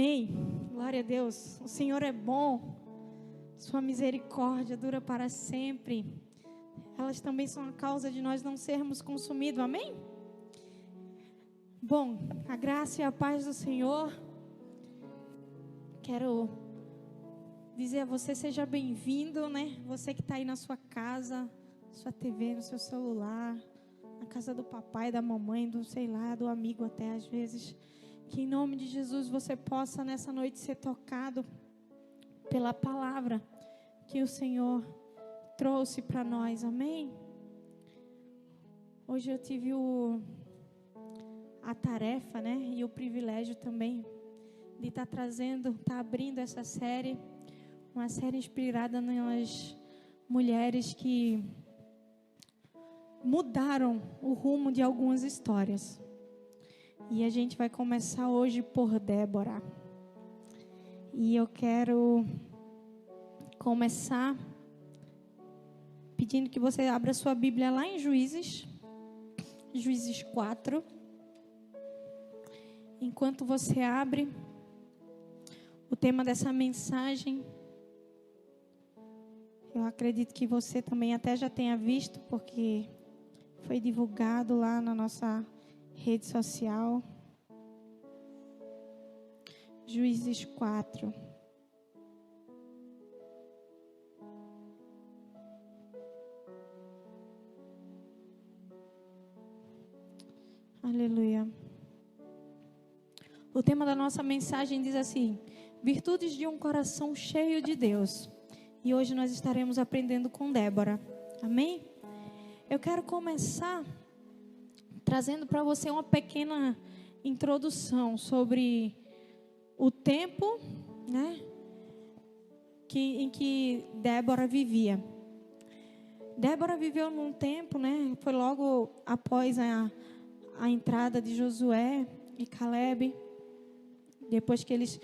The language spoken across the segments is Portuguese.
Amém. Glória a Deus. O Senhor é bom. Sua misericórdia dura para sempre. Elas também são a causa de nós não sermos consumidos. Amém? Bom, a graça e a paz do Senhor. Quero dizer a você, seja bem-vindo, né? Você que está aí na sua casa, sua TV, no seu celular, na casa do papai, da mamãe, do sei lá, do amigo até às vezes. Que em nome de Jesus você possa nessa noite ser tocado pela palavra que o Senhor trouxe para nós. Amém? Hoje eu tive a tarefa, né? E o privilégio também de estar abrindo essa série. Uma série inspirada nas mulheres que mudaram o rumo de algumas histórias. E a gente vai começar hoje por Débora. E eu quero começar pedindo que você abra sua Bíblia lá em Juízes 4. Enquanto você abre, o tema dessa mensagem, eu acredito que você também até já tenha visto, porque foi divulgado lá na nossa rede social. Juízes 4. Aleluia. O tema da nossa mensagem diz assim: virtudes de um coração cheio de Deus. E hoje nós estaremos aprendendo com Débora. Amém? Eu quero começar trazendo para você uma pequena introdução sobre o tempo, né, em que Débora vivia. Débora viveu num tempo, né, foi logo após a entrada de Josué e Caleb, depois que eles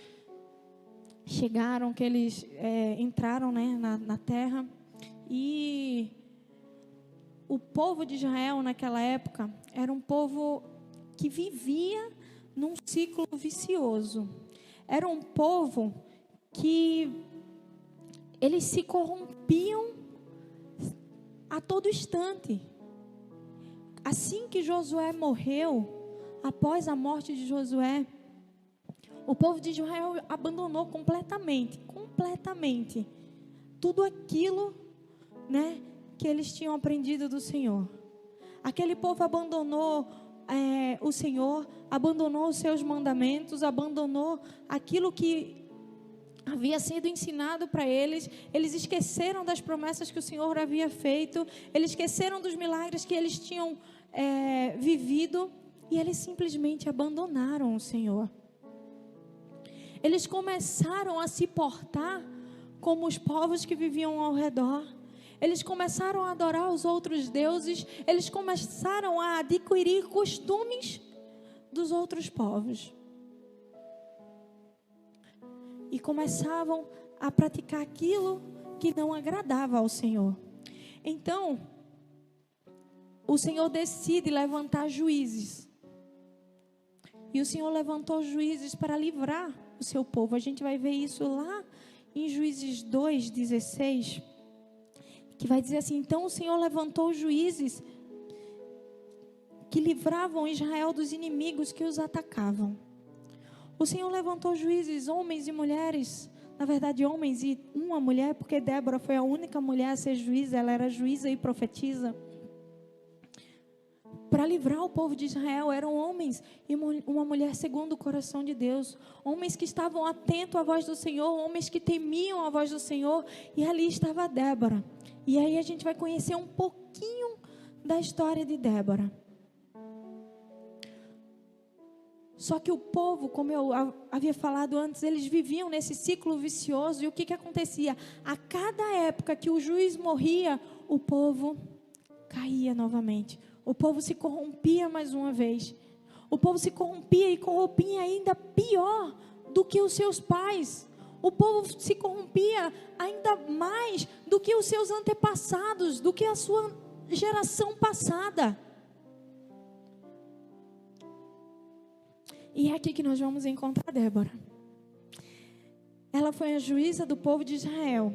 chegaram, que eles entraram, né, na terra. E o povo de Israel naquela época era um povo que vivia num ciclo vicioso. Era um povo que eles se corrompiam a todo instante. Assim que Josué morreu, após a morte de Josué, o povo de Israel abandonou completamente tudo aquilo, né, que eles tinham aprendido do Senhor. Aquele povo abandonou o Senhor, abandonou os seus mandamentos, abandonou aquilo que havia sido ensinado para eles. Eles esqueceram das promessas que o Senhor havia feito, eles esqueceram dos milagres que eles tinham vivido, e eles simplesmente abandonaram o Senhor. Eles começaram a se portar como os povos que viviam ao redor. Eles começaram a adorar os outros deuses. Eles começaram a adquirir costumes dos outros povos. E começavam a praticar aquilo que não agradava ao Senhor. Então, o Senhor decide levantar juízes. E o Senhor levantou juízes para livrar o seu povo. A gente vai ver isso lá em Juízes 2:16. Que vai dizer assim: então o Senhor levantou juízes que livravam Israel dos inimigos que os atacavam. O Senhor levantou juízes, homens e mulheres, na verdade homens e uma mulher, porque Débora foi a única mulher a ser juíza, ela era juíza e profetisa. Para livrar o povo de Israel, eram homens e uma mulher segundo o coração de Deus. Homens que estavam atentos à voz do Senhor, homens que temiam a voz do Senhor. E ali estava Débora. E aí a gente vai conhecer um pouquinho da história de Débora. Só que o povo, como eu havia falado antes, eles viviam nesse ciclo vicioso. E o que acontecia? A cada época que o juiz morria, o povo caía novamente. O povo se corrompia mais uma vez. O povo se corrompia e corrompia ainda pior do que os seus pais. O povo se corrompia ainda mais do que os seus antepassados, do que a sua geração passada. E é aqui que nós vamos encontrar Débora. ela foi a juíza do povo de Israel.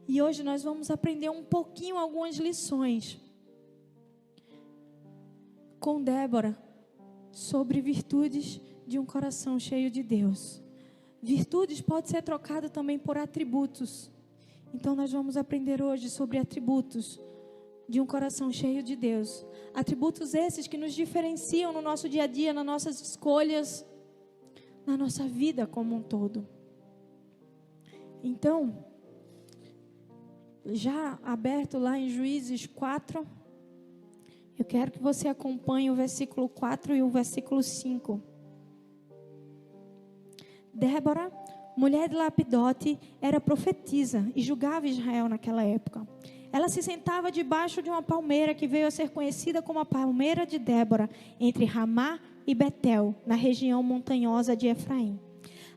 E hoje nós vamos aprender um pouquinho, algumas lições com Débora sobre virtudes de um coração cheio de Deus. Virtudes pode ser trocado também por atributos. Então nós vamos aprender hoje sobre atributos de um coração cheio de Deus. Atributos esses que nos diferenciam no nosso dia a dia, nas nossas escolhas, na nossa vida como um todo. Então, já aberto lá em Juízes 4, eu quero que você acompanhe o versículo 4 e o versículo 5. Débora, mulher de Lapidote, era profetisa e julgava Israel naquela época. Ela se sentava debaixo de uma palmeira que veio a ser conhecida como a palmeira de Débora, entre Ramá e Betel, na região montanhosa de Efraim.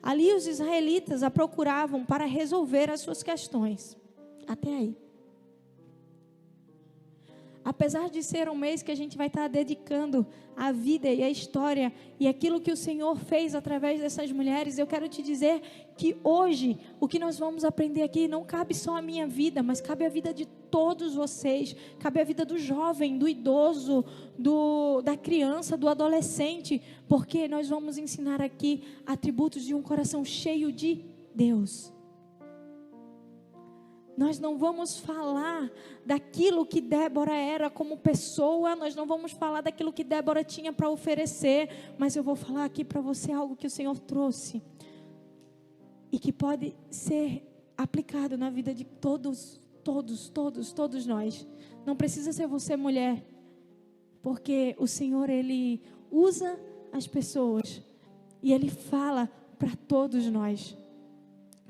Ali os israelitas a procuravam para resolver as suas questões. Até aí. Apesar de ser um mês que a gente vai estar dedicando a vida e a história e aquilo que o Senhor fez através dessas mulheres, eu quero te dizer que hoje o que nós vamos aprender aqui não cabe só à minha vida, mas cabe à vida de todos vocês, cabe à vida do jovem, do idoso, da criança, do adolescente, porque nós vamos ensinar aqui atributos de um coração cheio de Deus. Nós não vamos falar daquilo que Débora era como pessoa, nós não vamos falar daquilo que Débora tinha para oferecer, mas eu vou falar aqui para você algo que o Senhor trouxe e que pode ser aplicado na vida de todos nós. Não precisa ser você mulher, porque o Senhor, Ele usa as pessoas e Ele fala para todos nós.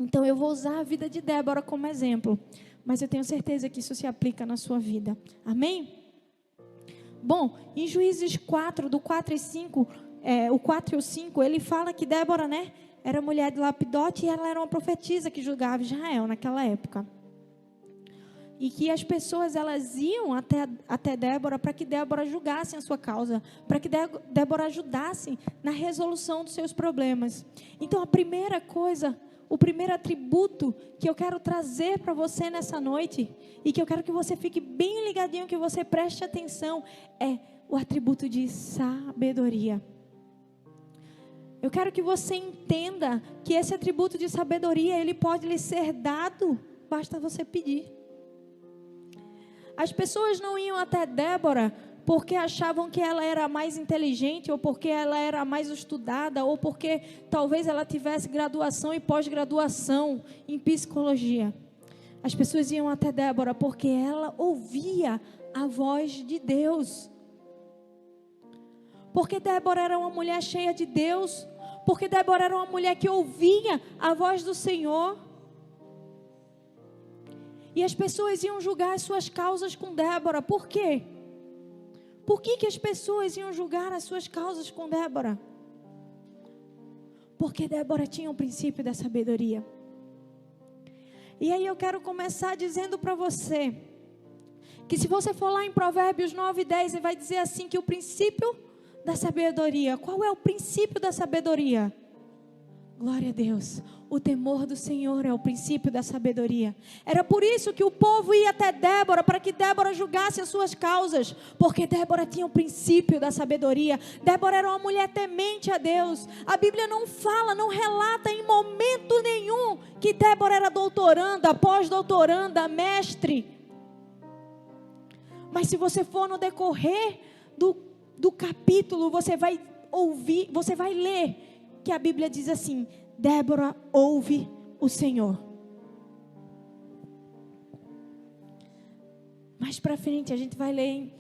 Então eu vou usar a vida de Débora como exemplo, mas eu tenho certeza que isso se aplica na sua vida. Amém? Bom, em Juízes 4, do 4 e 5, o 4 e o 5, ele fala que Débora, era mulher de Lapidote e ela era uma profetisa que julgava Israel naquela época. E que as pessoas, elas iam até Débora para que Débora julgasse a sua causa, para que Débora ajudasse na resolução dos seus problemas. Então a primeira coisa, o primeiro atributo que eu quero trazer para você nessa noite, e que eu quero que você fique bem ligadinho, que você preste atenção, é o atributo de sabedoria. Eu quero que você entenda que esse atributo de sabedoria, ele pode lhe ser dado, basta você pedir. As pessoas não iam até Débora porque achavam que ela era mais inteligente, ou porque ela era mais estudada, ou porque talvez ela tivesse graduação e pós-graduação em psicologia. As pessoas iam até Débora porque ela ouvia a voz de Deus. Porque Débora era uma mulher cheia de Deus, porque Débora era uma mulher que ouvia a voz do Senhor. E as pessoas iam julgar as suas causas com Débora. Por quê? Por que as pessoas iam julgar as suas causas com Débora? Porque Débora tinha o princípio da sabedoria. E aí eu quero começar dizendo para você, que se você for lá em Provérbios 9 e 10, ele vai dizer assim, que o princípio da sabedoria, qual é o princípio da sabedoria? Glória a Deus, o temor do Senhor é o princípio da sabedoria. Era por isso que o povo ia até Débora, para que Débora julgasse as suas causas, porque Débora tinha o princípio da sabedoria. Débora era uma mulher temente a Deus. A Bíblia não fala, não relata em momento nenhum que Débora era doutoranda, pós-doutoranda, mestre. Mas se você for no decorrer do capítulo, você vai ouvir, você vai ler que a Bíblia diz assim: Débora ouve o Senhor. Mais para frente a gente vai ler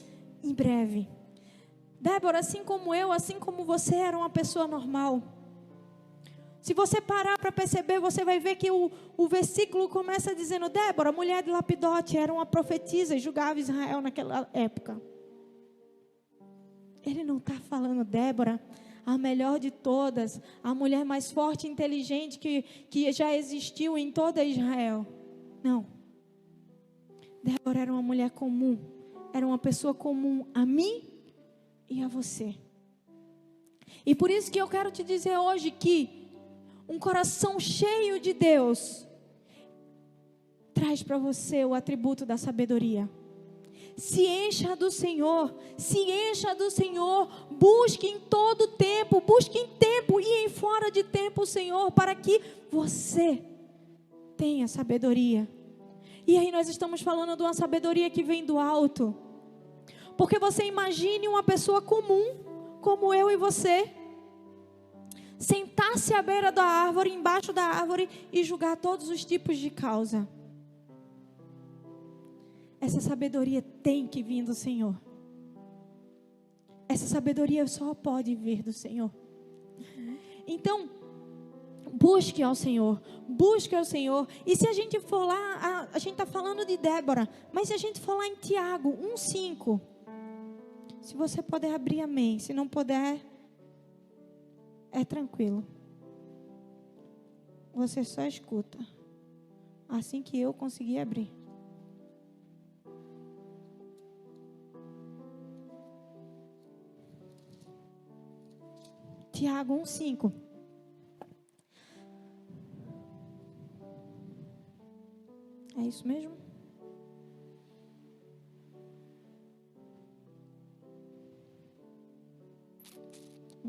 em breve. Débora, assim como eu, assim como você, era uma pessoa normal. Se você parar para perceber, você vai ver que o versículo começa dizendo: Débora, mulher de Lapidote, era uma profetisa e julgava Israel naquela época. Ele não está falando Débora, a melhor de todas, a mulher mais forte e inteligente que já existiu em toda Israel. Não. Débora era uma mulher comum, era uma pessoa comum a mim e a você. E por isso que eu quero te dizer hoje que um coração cheio de Deus, traz para você o atributo da sabedoria. Se encha do Senhor, se encha do Senhor, busque em todo tempo, busque em tempo e em fora de tempo o Senhor, para que você tenha sabedoria. E aí nós estamos falando de uma sabedoria que vem do alto, porque você imagine uma pessoa comum, como eu e você, sentar-se à beira da árvore, embaixo da árvore, e julgar todos os tipos de causa. Essa sabedoria tem que vir do Senhor. Essa sabedoria só pode vir do Senhor. Então, busque ao Senhor. Busque ao Senhor. E se a gente for lá, a gente está falando de Débora, mas se a gente for lá em Tiago 1,5, se você puder abrir, amém. Se não puder, é tranquilo. Você só escuta. Assim que eu conseguir abrir. Tiago 1,5. É isso mesmo?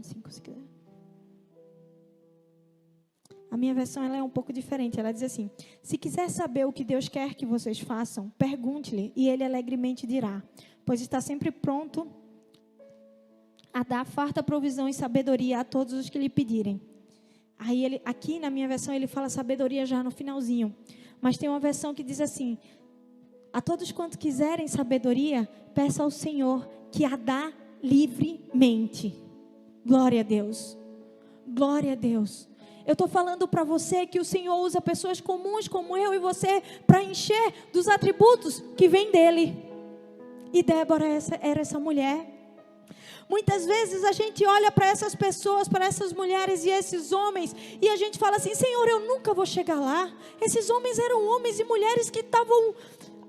Se quiser. A minha versão ela é um pouco diferente. Ela diz assim: se quiser saber o que Deus quer que vocês façam, pergunte-lhe e ele alegremente dirá, pois está sempre pronto a dar farta provisão e sabedoria a todos os que lhe pedirem. Aí ele, aqui na minha versão ele fala sabedoria já no finalzinho, mas tem uma versão que diz assim: a todos quanto quiserem sabedoria, peça ao Senhor que a dá livremente. Glória a Deus, glória a Deus. Eu estou falando para você que o Senhor usa pessoas comuns como eu e você para encher dos atributos que vêm dele. E Débora era essa mulher. Muitas vezes a gente olha para essas pessoas, para essas mulheres e esses homens, e a gente fala assim: Senhor, eu nunca vou chegar lá. Esses homens eram homens e mulheres que estavam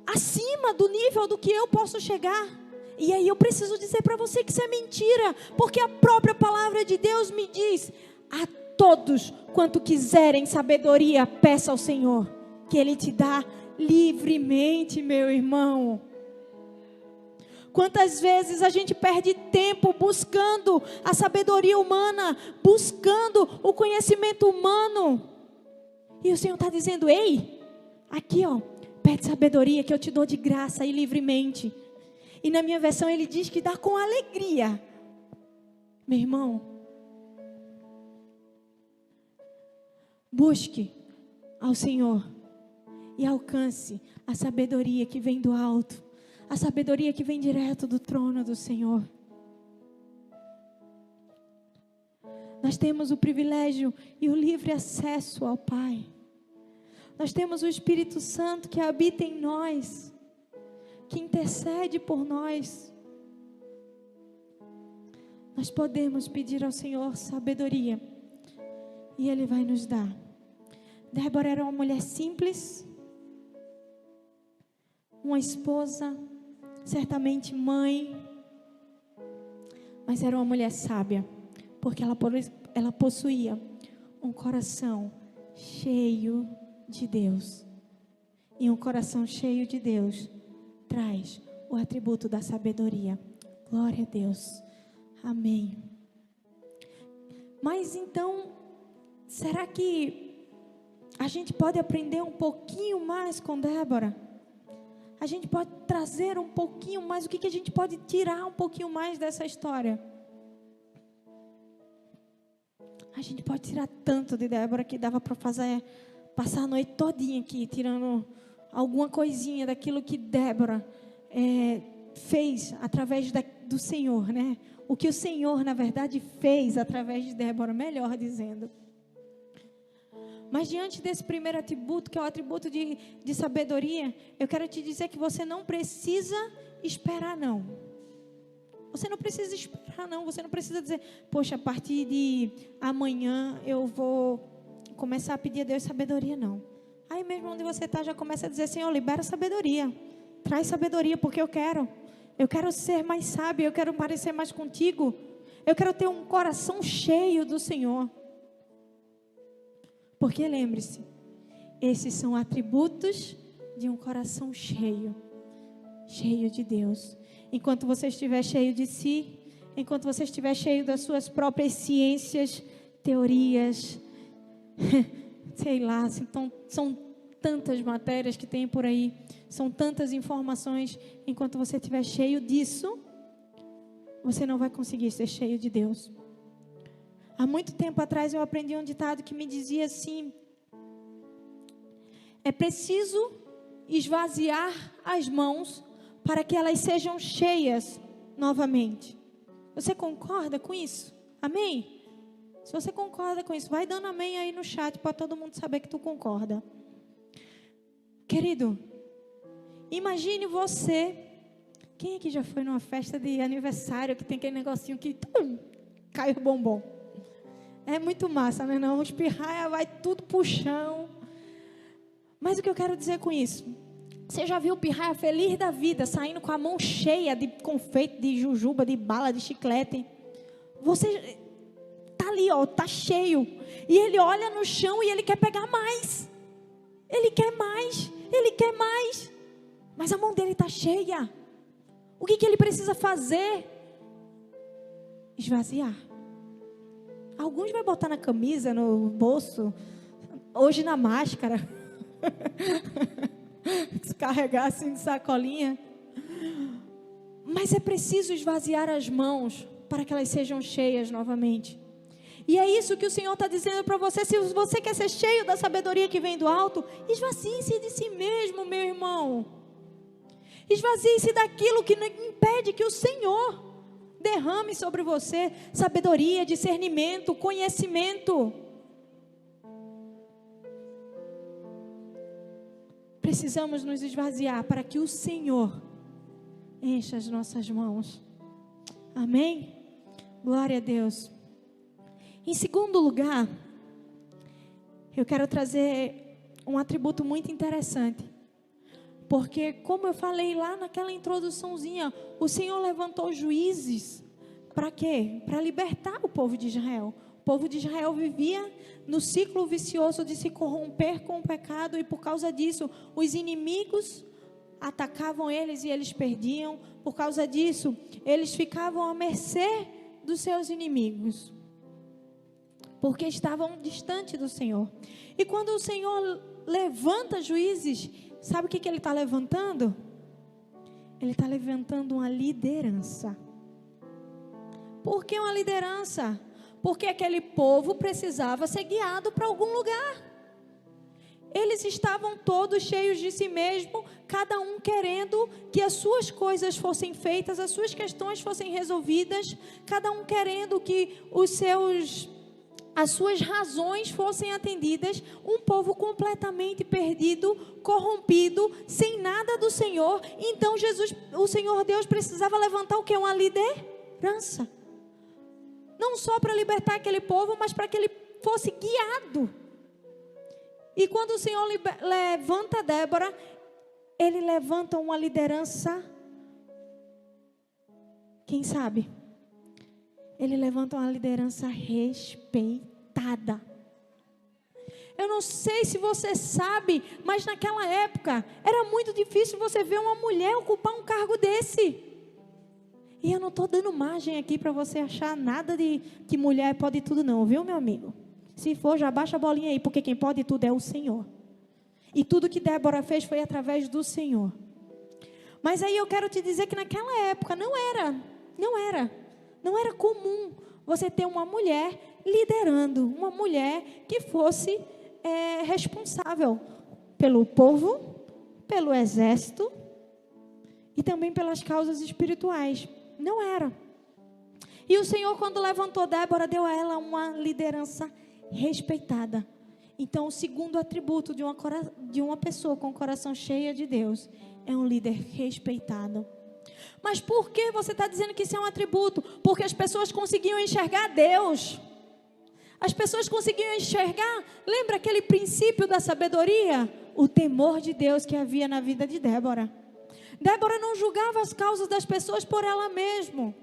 acima do nível do que eu posso chegar. E aí eu preciso dizer para você que isso é mentira, porque a própria palavra de Deus me diz: a todos quanto quiserem sabedoria, peça ao Senhor, que Ele te dá livremente, meu irmão. Quantas vezes a gente perde tempo buscando a sabedoria humana, buscando o conhecimento humano, e o Senhor está dizendo: ei, aqui ó, pede sabedoria que eu te dou de graça e livremente. E na minha versão ele diz que dá com alegria. Meu irmão, busque ao Senhor e alcance a sabedoria que vem do alto, a sabedoria que vem direto do trono do Senhor. Nós temos o privilégio e o livre acesso ao Pai. Nós temos o Espírito Santo que habita em nós, que intercede por nós. Nós podemos pedir ao Senhor sabedoria e Ele vai nos dar. Débora era uma mulher simples, uma esposa, certamente mãe, mas era uma mulher sábia, porque ela possuía um coração cheio de Deus. E um coração cheio de Deus traz o atributo da sabedoria. Glória a Deus. Amém. Mas então, será que a gente pode aprender um pouquinho mais com Débora? A gente pode trazer um pouquinho mais, o que a gente pode tirar um pouquinho mais dessa história? A gente pode tirar tanto de Débora que dava para passar a noite todinha aqui, tirando alguma coisinha daquilo que Débora fez através do Senhor, né? O que o Senhor, na verdade, fez através de Débora, melhor dizendo. Mas diante desse primeiro atributo, que é o atributo de sabedoria, eu quero te dizer que você não precisa esperar, não. Você não precisa esperar, não. Você não precisa dizer: poxa, a partir de amanhã eu vou começar a pedir a Deus sabedoria, não. Aí mesmo onde você está, já começa a dizer: Senhor, libera sabedoria. Traz sabedoria, porque eu quero ser mais sábio, eu quero parecer mais contigo. Eu quero ter um coração cheio do Senhor. Porque lembre-se, esses são atributos de um coração cheio de Deus. Enquanto você estiver cheio de si, enquanto você estiver cheio das suas próprias ciências, teorias, sei lá, são tantas matérias que tem por aí, são tantas informações. Enquanto você estiver cheio disso, você não vai conseguir ser cheio de Deus. Há muito tempo atrás eu aprendi um ditado que me dizia assim: é preciso esvaziar as mãos para que elas sejam cheias novamente. Você concorda com isso? Amém? Se você concorda com isso, vai dando amém aí no chat para todo mundo saber que tu concorda. Querido, imagine você. Quem aqui já foi numa festa de aniversário que tem aquele negocinho que cai o bombom? É muito massa, né? Não, os pirraia vai tudo pro chão. Mas o que eu quero dizer com isso? Você já viu o pirraia feliz da vida, saindo com a mão cheia de confeito, de jujuba, de bala, de chiclete? Você tá ali, ó, tá cheio. E ele olha no chão e ele quer pegar mais. Ele quer mais, ele quer mais. Mas a mão dele tá cheia. O que ele precisa fazer? Esvaziar. Alguns vai botar na camisa, no bolso, hoje na máscara. Descarregar assim de sacolinha. Mas é preciso esvaziar as mãos para que elas sejam cheias novamente. E é isso que o Senhor está dizendo para você. Se você quer ser cheio da sabedoria que vem do alto, esvazie-se de si mesmo, meu irmão. Esvazie-se daquilo que impede que o Senhor derrame sobre você sabedoria, discernimento, conhecimento. Precisamos nos esvaziar para que o Senhor encha as nossas mãos. Amém? Glória a Deus. Em segundo lugar, eu quero trazer um atributo muito interessante. Porque, como eu falei lá naquela introduçãozinha, o Senhor levantou juízes para quê? Para libertar o povo de Israel. O povo de Israel vivia no ciclo vicioso de se corromper com o pecado, e por causa disso, os inimigos atacavam eles e eles perdiam. Por causa disso, eles ficavam à mercê dos seus inimigos, porque estavam distante do Senhor. E quando o Senhor levanta juízes, sabe o que ele está levantando? Ele está levantando uma liderança. Por que uma liderança? Porque aquele povo precisava ser guiado para algum lugar. Eles estavam todos cheios de si mesmo, cada um querendo que as suas coisas fossem feitas, as suas questões fossem resolvidas, cada um querendo que as suas razões fossem atendidas. Um povo completamente perdido, corrompido, sem nada do Senhor. Então o Senhor Deus precisava levantar o que? Uma liderança. Não só para libertar aquele povo, mas para que ele fosse guiado. E quando o Senhor levanta Débora, ele levanta uma liderança. Quem sabe? Ele levanta uma liderança respeitada. Eu não sei se você sabe, mas naquela época era muito difícil você ver uma mulher ocupar um cargo desse. E eu não estou dando margem aqui para você achar nada de que mulher pode tudo não, viu, meu amigo? Se for, já baixa a bolinha aí, porque quem pode tudo é o Senhor. E tudo que Débora fez foi através do Senhor. Mas aí eu quero te dizer que naquela época não era comum você ter uma mulher liderando, uma mulher que fosse responsável pelo povo, pelo exército e também pelas causas espirituais. Não era. E o Senhor, quando levantou Débora, deu a ela uma liderança respeitada. Então, o segundo atributo de uma pessoa com o coração cheio de Deus é um líder respeitado. Mas por que você está dizendo que isso é um atributo? Porque as pessoas conseguiam enxergar Deus. As pessoas conseguiam enxergar, lembra aquele princípio da sabedoria? O temor de Deus que havia na vida de Débora. Débora não julgava as causas das pessoas por ela mesma.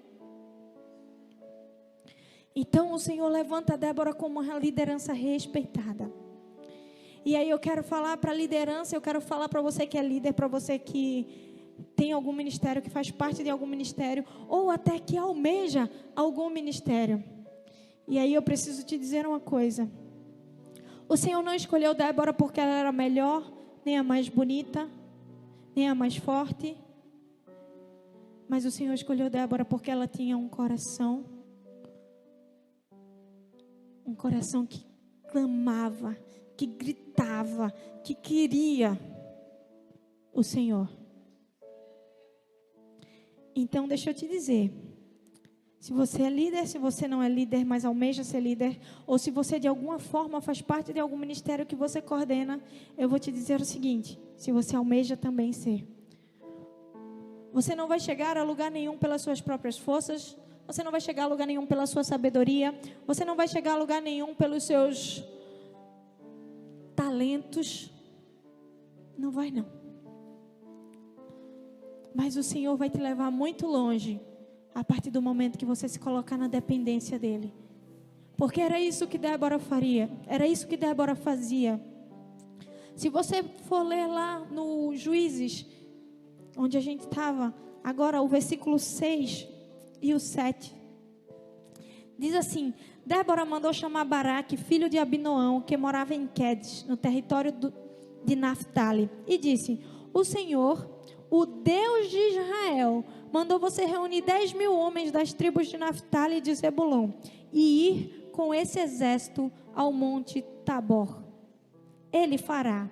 Então o Senhor levanta Débora como uma liderança respeitada. E aí eu quero falar para a liderança, eu quero falar para você que é líder, para você que tem algum ministério, que faz parte de algum ministério, ou até que almeja algum ministério. E aí eu preciso te dizer uma coisa. O Senhor não escolheu Débora porque ela era melhor, nem a mais bonita, nem a mais forte. Mas o Senhor escolheu Débora porque ela tinha um coração que clamava, que gritava, que queria o Senhor. Então, deixa eu te dizer, se você é líder, se você não é líder, mas almeja ser líder, ou se você de alguma forma faz parte de algum ministério que você coordena, eu vou te dizer o seguinte: se você almeja também ser, você não vai chegar a lugar nenhum pelas suas próprias forças, você não vai chegar a lugar nenhum pela sua sabedoria, você não vai chegar a lugar nenhum pelos seus talentos, não vai não. Mas o Senhor vai te levar muito longe a partir do momento que você se colocar na dependência dEle. Porque era isso que Débora faria, era isso que Débora fazia. Se você for ler lá no Juízes, onde a gente estava, agora o versículo 6 e o 7, diz assim: Débora mandou chamar Baraque, filho de Abinoão, que morava em Quedes, no território de Naftali, e disse: o Senhor, o Deus de Israel, mandou você reunir 10.000 homens das tribos de Naftali e de Zebulon e ir com esse exército ao monte Tabor. Ele fará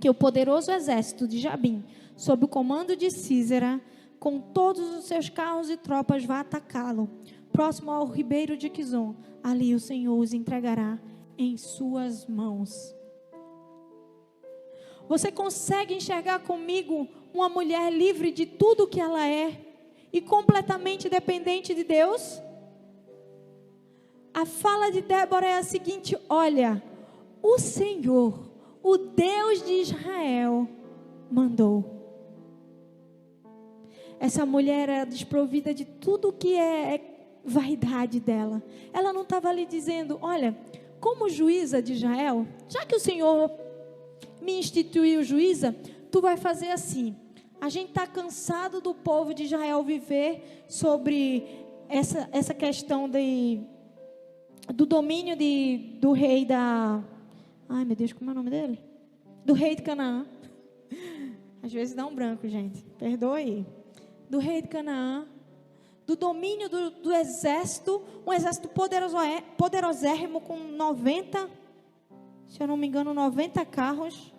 que o poderoso exército de Jabim, sob o comando de Sísera, com todos os seus carros e tropas, vá atacá-lo, próximo ao ribeiro de Quizon. Ali o Senhor os entregará em suas mãos. Você consegue enxergar comigo uma mulher livre de tudo que ela é e completamente dependente de Deus? A fala de Débora é a seguinte: olha, o Senhor, o Deus de Israel, mandou. Essa mulher era desprovida de tudo que é vaidade dela. Ela não estava ali dizendo: olha, como juíza de Israel, já que o Senhor me instituiu juíza, tu vai fazer assim. A gente está cansado do povo de Israel viver sobre essa questão do domínio do rei da... Ai, meu Deus, como é o nome dele? Do rei de Canaã. Às vezes dá um branco, gente. Perdoa aí. Do rei de Canaã. Do domínio do exército. Um exército poderosérrimo com 90, se eu não me engano, 90 carros.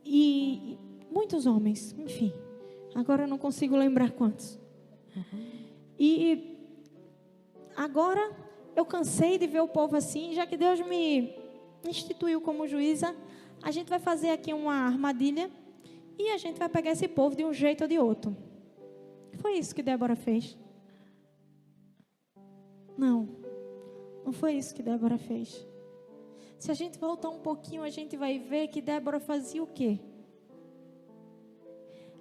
E muitos homens, enfim. Agora eu não consigo lembrar quantos. E agora eu cansei de ver o povo assim. Já que Deus me instituiu como juíza, a gente vai fazer aqui uma armadilha e a gente vai pegar esse povo de um jeito ou de outro. Foi isso que Débora fez? Não foi isso que Débora fez. Se a gente voltar um pouquinho, a gente vai ver que Débora fazia o quê?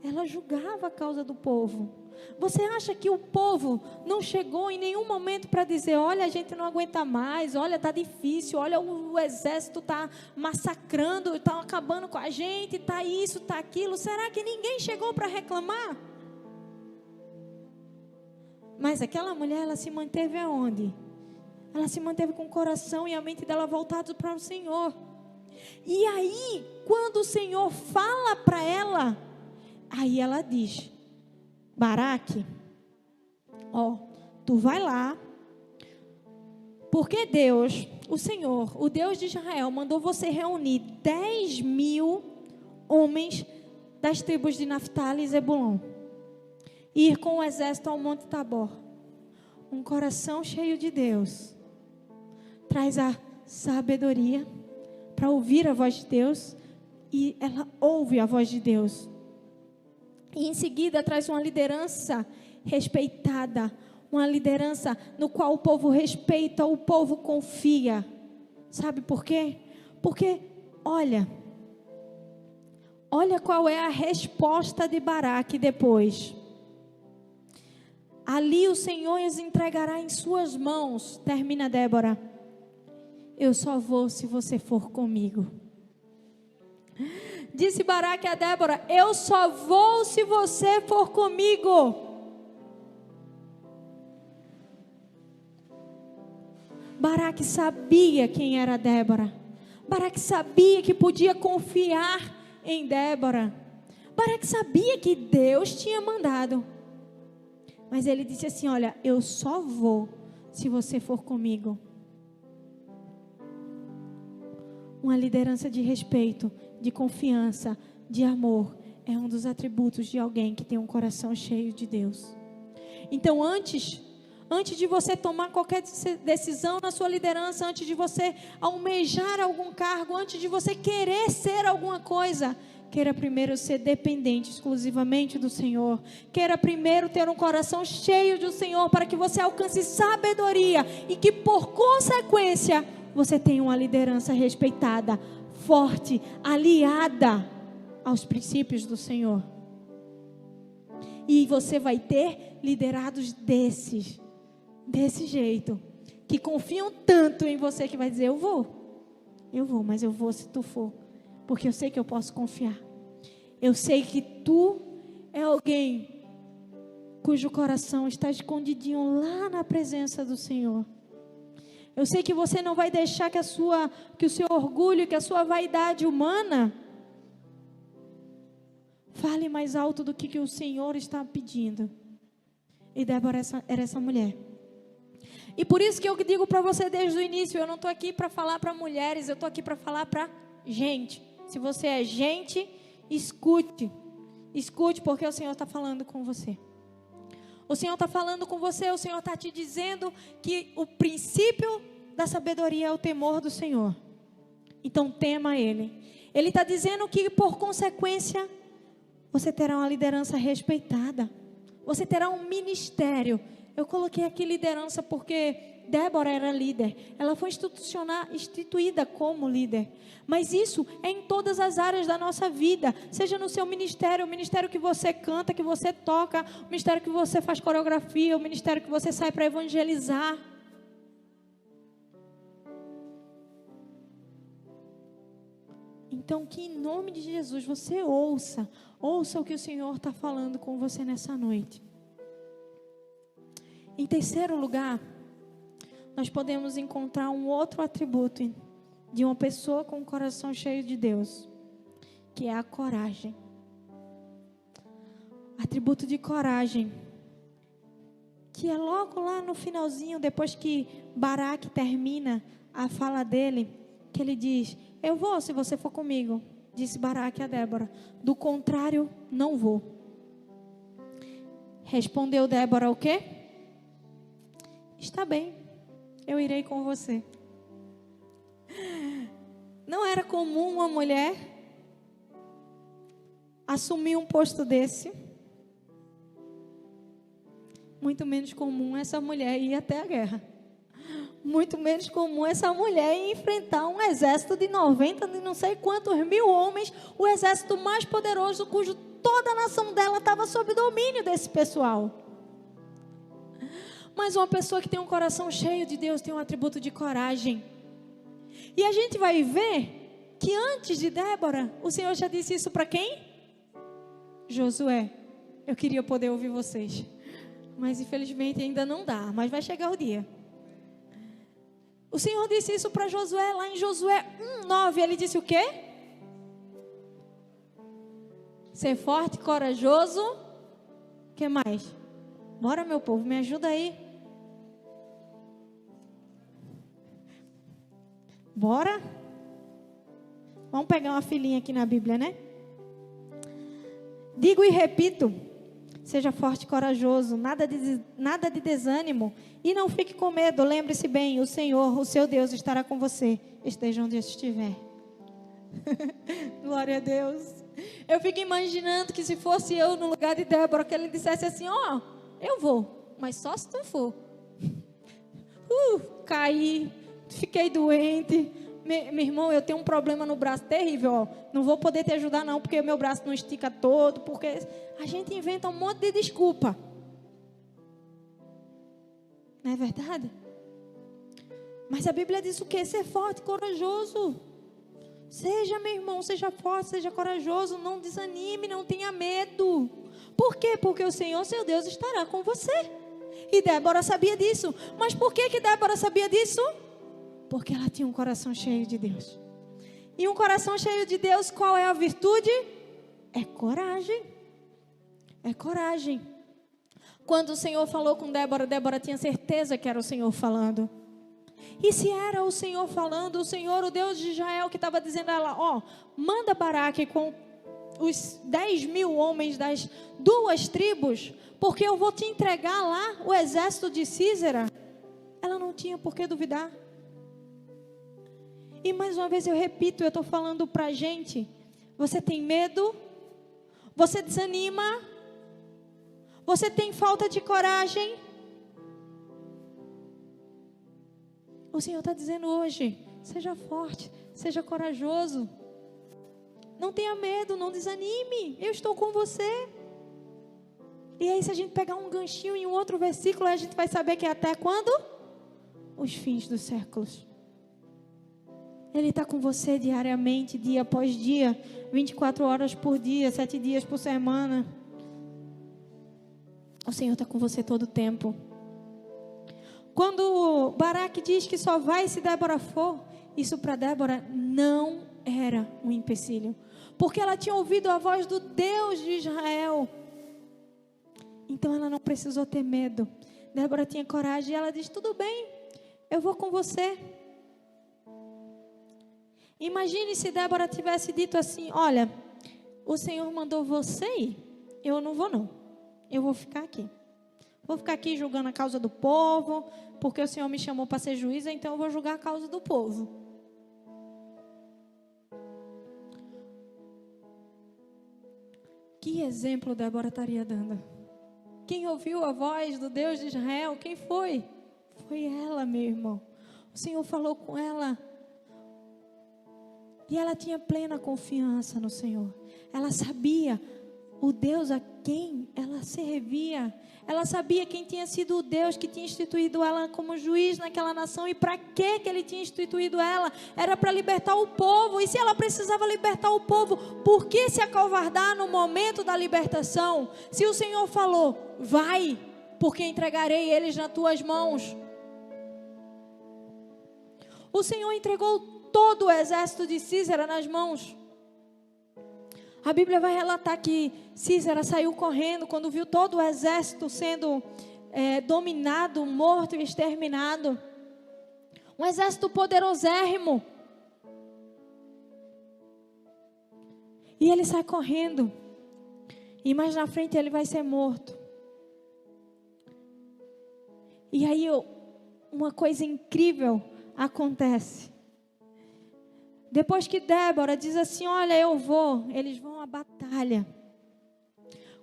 Ela julgava a causa do povo. Você acha que o povo não chegou em nenhum momento para dizer: olha, a gente não aguenta mais, olha, está difícil, olha, o exército está massacrando, está acabando com a gente, está isso, está aquilo. Será que ninguém chegou para reclamar? Mas aquela mulher, ela se manteve aonde? Ela se manteve com o coração e a mente dela voltados para o Senhor. E aí, quando o Senhor fala para ela, aí ela diz: Baraque, tu vai lá, porque Deus, o Senhor, o Deus de Israel, mandou você reunir 10.000 homens das tribos de Naftali e Zebulon, e ir com o exército ao monte Tabor. Um coração cheio de Deus traz a sabedoria para ouvir a voz de Deus, e ela ouve a voz de Deus. E em seguida traz uma liderança respeitada, uma liderança no qual o povo respeita, o povo confia. Sabe por quê? Porque, olha qual é a resposta de Baraque depois. Ali o Senhor os entregará em suas mãos, termina Débora. eu só vou se você for comigo. Disse Baraque a Débora, eu só vou se você for comigo. Baraque sabia quem era Débora. Baraque sabia que podia confiar em Débora. Baraque sabia que Deus tinha mandado. Mas ele disse assim, olha, eu só vou se você for comigo. Uma liderança de respeito, de confiança, de amor, é um dos atributos de alguém que tem um coração cheio de Deus. Então antes de você tomar qualquer decisão na sua liderança, antes de você almejar algum cargo, antes de você querer ser alguma coisa, queira primeiro ser dependente exclusivamente do Senhor. Queira primeiro ter um coração cheio do Senhor, para que você alcance sabedoria e que por consequência você tenha uma liderança respeitada, forte, aliada aos princípios do Senhor. E você vai ter liderados desse jeito, que confiam tanto em você que vai dizer, eu vou, mas eu vou se tu for, porque eu sei que eu posso confiar. Eu sei que tu é alguém cujo coração está escondidinho lá na presença do Senhor. Eu sei que você não vai deixar que o seu orgulho, que a sua vaidade humana fale mais alto do que o Senhor está pedindo. E Débora era essa mulher. E por isso que eu digo para você desde o início, eu não estou aqui para falar para mulheres, eu estou aqui para falar para gente. Se você é gente, escute. Escute, porque o Senhor está falando com você. O Senhor está falando com você, o Senhor está te dizendo que o princípio da sabedoria é o temor do Senhor. Então tema Ele. Ele está dizendo que por consequência, você terá uma liderança respeitada. Você terá um ministério. Eu coloquei aqui liderança porque Débora era líder. Ela foi instituída como líder. Mas isso é em todas as áreas da nossa vida. Seja no seu ministério, o ministério que você canta, que você toca, o ministério que você faz coreografia, o ministério que você sai para evangelizar. Então, que em nome de Jesus você ouça o que o Senhor está falando com você nessa noite. Em terceiro lugar, nós podemos encontrar um outro atributo de uma pessoa com o coração cheio de Deus, que é a coragem. Atributo de coragem, que é logo lá no finalzinho, depois que Baraque termina a fala dele, que ele diz, eu vou se você for comigo, disse Baraque a Débora, do contrário, não vou. Respondeu Débora o quê? Está bem, eu irei com você. Não era comum uma mulher assumir um posto desse. Muito menos comum essa mulher ir até a guerra. Muito menos comum essa mulher ir enfrentar um exército de 90, de não sei quantos mil homens, o exército mais poderoso, cujo toda a nação dela estava sob domínio desse pessoal. Mas uma pessoa que tem um coração cheio de Deus tem um atributo de coragem. E a gente vai ver que antes de Débora, o Senhor já disse isso para quem? Josué. Eu queria poder ouvir vocês, mas infelizmente ainda não dá, mas vai chegar o dia. O Senhor disse isso para Josué, lá em Josué 1:9, ele disse o quê? Ser forte, corajoso, o que mais? Bora, meu povo, me ajuda aí. Bora? Vamos pegar uma filinha aqui na Bíblia, né? Digo e repito, seja forte e corajoso, nada de desânimo, e não fique com medo, lembre-se bem, o Senhor, o seu Deus, estará com você, esteja onde estiver. Glória a Deus. Eu fico imaginando que se fosse eu no lugar de Débora, que ele dissesse assim, ó, eu vou, mas só se tu for. Caí, fiquei doente. Meu irmão, eu tenho um problema no braço terrível, ó. Não vou poder te ajudar não, porque o meu braço não estica todo, porque a gente inventa um monte de desculpa. Não é verdade? Mas a Bíblia diz o quê? Ser forte, corajoso. Seja, meu irmão, seja forte, seja corajoso, não desanime, não tenha medo. Por quê? Porque o Senhor, seu Deus, estará com você. E Débora sabia disso. Mas por que Débora sabia disso? Porque ela tinha um coração cheio de Deus. E um coração cheio de Deus, qual é a virtude? É coragem. É coragem. Quando o Senhor falou com Débora, Débora tinha certeza que era o Senhor falando. E se era o Senhor falando, o Senhor, o Deus de Israel, que estava dizendo a ela, ó, manda Baraque com os 10.000 homens das 2 tribos, porque eu vou te entregar lá o exército de Císera. Ela não tinha por que duvidar. E mais uma vez eu repito, eu estou falando para a gente, você tem medo? Você desanima? Você tem falta de coragem? O Senhor está dizendo hoje, seja forte, seja corajoso. Não tenha medo, não desanime, eu estou com você. E aí se a gente pegar um ganchinho em um outro versículo, a gente vai saber que é até quando? Os fins dos séculos. Ele está com você diariamente, dia após dia, 24 horas por dia, 7 dias por semana. O Senhor está com você todo o tempo. Quando Baraque diz que só vai se Débora for, isso para Débora não era um empecilho. Porque ela tinha ouvido a voz do Deus de Israel. Então ela não precisou ter medo. Débora tinha coragem e ela diz, tudo bem, eu vou com você. Imagine se Débora tivesse dito assim, olha, o Senhor mandou você ir, eu não vou não, eu vou ficar aqui. Vou ficar aqui julgando a causa do povo, porque o Senhor me chamou para ser juíza, então eu vou julgar a causa do povo. Que exemplo Débora estaria dando? Quem ouviu a voz do Deus de Israel? Quem foi? Foi ela, meu irmão. O Senhor falou com ela. E ela tinha plena confiança no Senhor. Ela sabia o Deus a quem ela servia. Ela sabia quem tinha sido o Deus que tinha instituído ela como juiz naquela nação. E para que Ele tinha instituído ela? Era para libertar o povo. E se ela precisava libertar o povo, por que se acovardar no momento da libertação? Se o Senhor falou, vai, porque entregarei eles nas tuas mãos. O Senhor entregou todo o exército de Císera nas mãos. A Bíblia vai relatar que Císera saiu correndo quando viu todo o exército sendo dominado, morto e exterminado. Um exército poderosérrimo. E ele sai correndo. E mais na frente ele vai ser morto. E aí uma coisa incrível acontece. Depois que Débora diz assim, olha, eu vou, eles vão à batalha.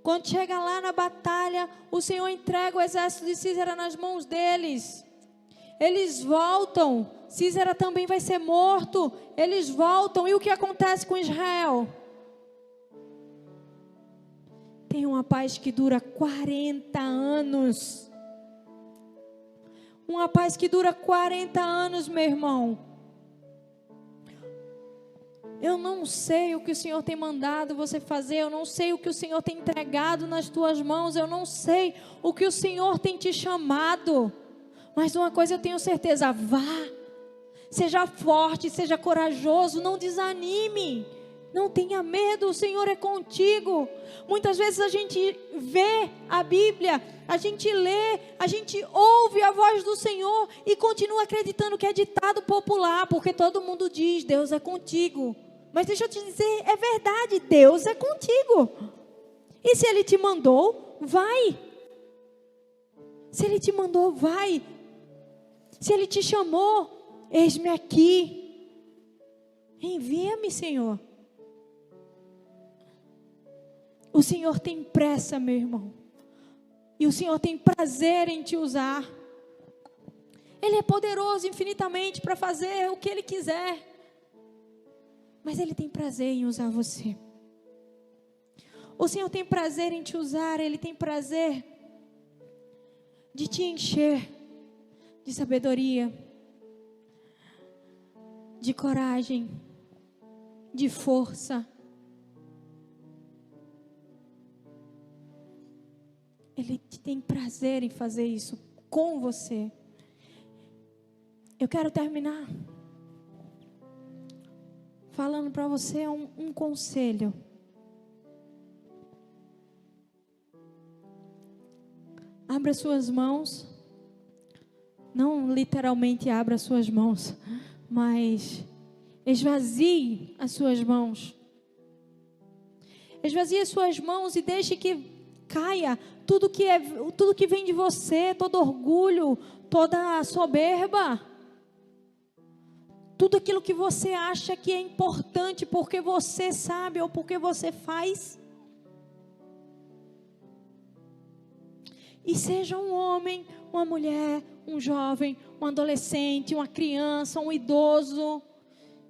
Quando chega lá na batalha, o Senhor entrega o exército de Císera nas mãos deles. Eles voltam, Císera também vai ser morto, eles voltam. E o que acontece com Israel? Tem uma paz que dura 40 anos. Uma paz que dura 40 anos, meu irmão. Eu não sei o que o Senhor tem mandado você fazer, eu não sei o que o Senhor tem entregado nas tuas mãos, eu não sei o que o Senhor tem te chamado, mas uma coisa eu tenho certeza, vá, seja forte, seja corajoso, não desanime, não tenha medo, o Senhor é contigo. Muitas vezes a gente vê a Bíblia, a gente lê, a gente ouve a voz do Senhor e continua acreditando que é ditado popular, porque todo mundo diz, Deus é contigo. Mas deixa eu te dizer, é verdade, Deus é contigo. E se Ele te mandou, vai. Se Ele te mandou, vai. Se Ele te chamou, eis-me aqui. Envia-me, Senhor. O Senhor tem pressa, meu irmão. E o Senhor tem prazer em te usar. Ele é poderoso infinitamente para fazer o que Ele quiser. Mas Ele tem prazer em usar você. O Senhor tem prazer em te usar. Ele tem prazer de te encher de sabedoria, de coragem, de força. Ele tem prazer em fazer isso com você. Eu quero terminar falando para você um conselho. Abra suas mãos. Não literalmente abra suas mãos, mas esvazie as suas mãos. Esvazie as suas mãos e deixe que caia tudo que vem de você, todo orgulho, toda soberba. Tudo aquilo que você acha que é importante porque você sabe ou porque você faz. E seja um homem, uma mulher, um jovem, um adolescente, uma criança, um idoso,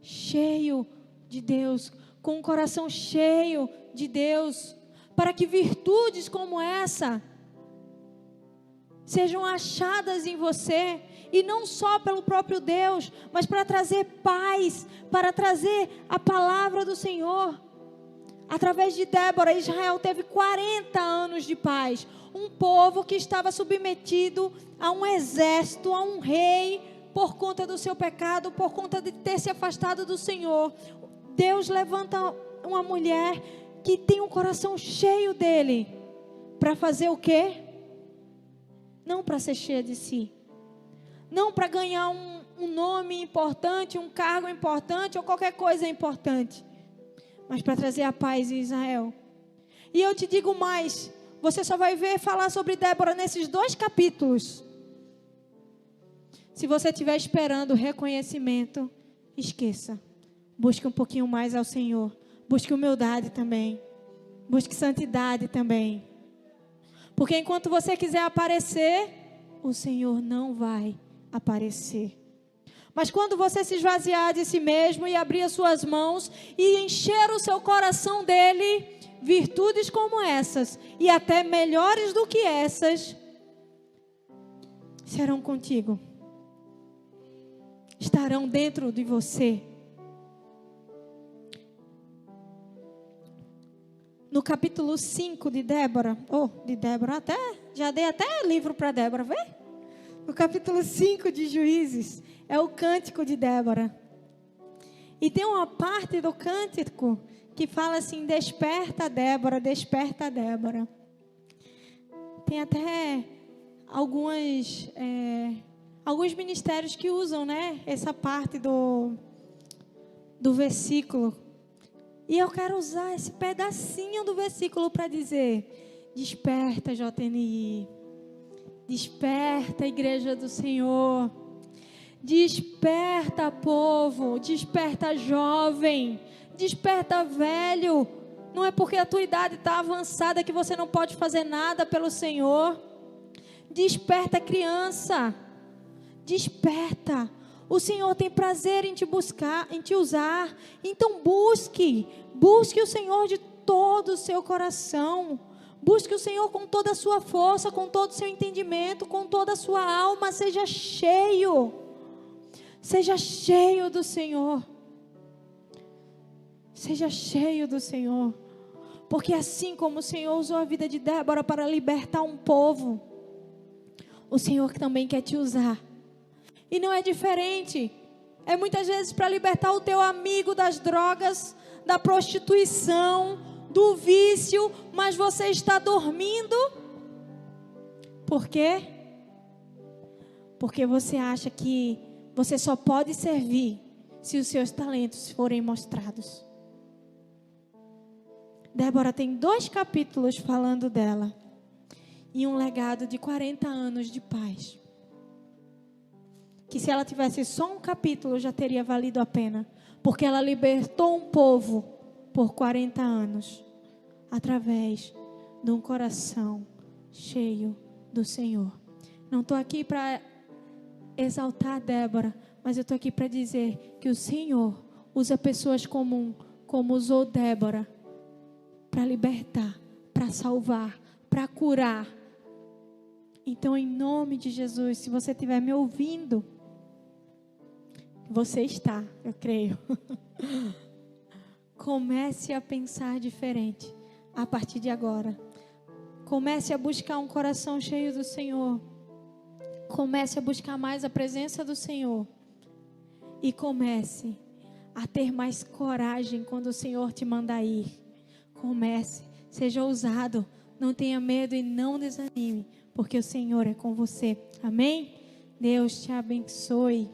cheio de Deus, com um coração cheio de Deus, para que virtudes como essa sejam achadas em você, e não só pelo próprio Deus, mas para trazer paz, para trazer a palavra do Senhor. Através de Débora, Israel teve 40 anos de paz. Um povo que estava submetido a um exército, a um rei, por conta do seu pecado, por conta de ter se afastado do Senhor. Deus levanta uma mulher que tem um coração cheio dele, para fazer o quê? Não para ser cheia de si, não para ganhar um nome importante, um cargo importante ou qualquer coisa importante, mas para trazer a paz em Israel. E eu te digo mais, você só vai ver falar sobre Débora nesses 2 capítulos. Se você estiver esperando reconhecimento, esqueça. Busque um pouquinho mais ao Senhor. Busque humildade também. Busque santidade também. Porque enquanto você quiser aparecer, o Senhor não vai aparecer. Mas quando você se esvaziar de si mesmo e abrir as suas mãos e encher o seu coração dele, virtudes como essas e até melhores do que essas serão contigo. Estarão dentro de você. No capítulo 5 de Débora, já dei até livro para Débora, vê? No capítulo 5 de Juízes, é o cântico de Débora. E tem uma parte do cântico que fala assim: desperta Débora, desperta Débora. Tem até alguns ministérios que usam, né, essa parte do versículo. E eu quero usar esse pedacinho do versículo para dizer: desperta, JNI. Desperta, igreja do Senhor. Desperta, povo. Desperta, jovem. Desperta, velho. Não é porque a tua idade está avançada que você não pode fazer nada pelo Senhor. Desperta, criança. Desperta. O Senhor tem prazer em te buscar, em te usar. Então busque o Senhor de todo o seu coração. Busque o Senhor com toda a sua força, com todo o seu entendimento, com toda a sua alma. Seja cheio do Senhor. Seja cheio do Senhor. Porque assim como o Senhor usou a vida de Débora para libertar um povo, o Senhor também quer te usar. E não é diferente. É muitas vezes para libertar o teu amigo das drogas, da prostituição, do vício, mas você está dormindo. Por quê? Porque você acha que você só pode servir se os seus talentos forem mostrados. Débora tem 2 capítulos falando dela. E um legado de 40 anos de paz. Que se ela tivesse só um capítulo já teria valido a pena. Porque ela libertou um povo por 40 anos. Através de um coração cheio do Senhor. Não estou aqui para exaltar a Débora. Mas eu estou aqui para dizer que o Senhor usa pessoas comuns, como usou Débora. Para libertar, para salvar, para curar. Então, em nome de Jesus, se você estiver me ouvindo, Você está, eu creio. Comece a pensar diferente a partir de agora. Comece a buscar um coração cheio do Senhor. Comece a buscar mais a presença do Senhor. E comece a ter mais coragem quando o Senhor te mandar ir. Comece, seja ousado, não tenha medo e não desanime, porque o Senhor é com você. Amém? Deus te abençoe.